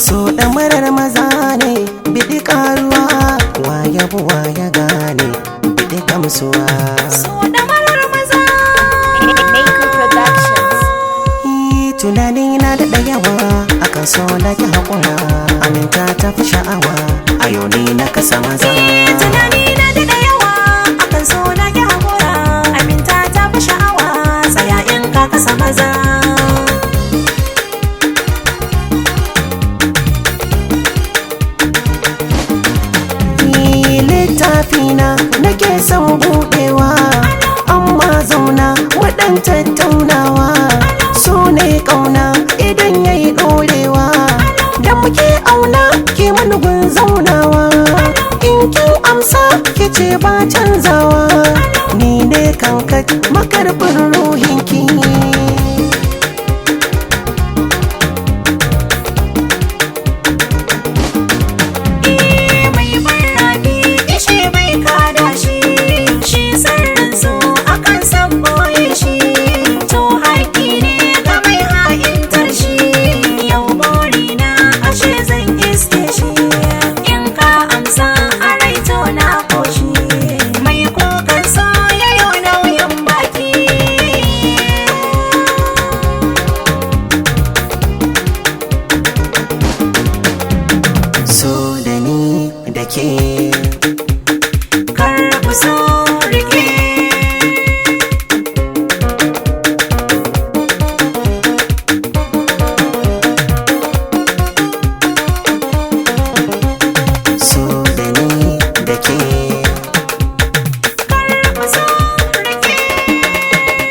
So ɗamarar maza ne biɗi ƙaruwa, waya buwa ya gane biɗi gamsuwa. So ɗamarar maza Maker Productions. Tunani na daɗa yawa akan so na ki haƙura, aminta ta fi sha'awa a yau ni na kasa maza. Tunani na daɗa yawa akan so na ki haƙura, aminta ta fi sha'awa tsaya in ka kasa maza. Littafina nake son buɗewa, amma zauna waɗan tattaunawa. So ne ƙauna idan yayi ɗorewa, da muke auna ke manugun zaunawa. In kin amsa ke ce ba canzawa, ni ne kankat makarfin ruhinki. So da ni da ke karɓi so rike. so da ni da ke Karɓi so rike.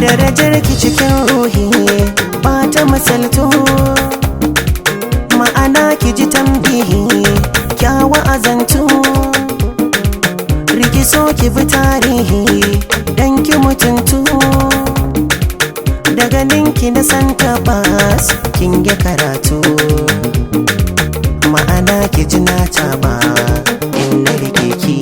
darajar ki cikin ruhi ba ta misaltu, ma'ana ki ji tambihi kyawa azantu. Rikiso ki bi tarihi dan ki mutuntu, daga ninki na san tabbas kin ga karatu. Ma'ana ki ji na taba in na rike ki.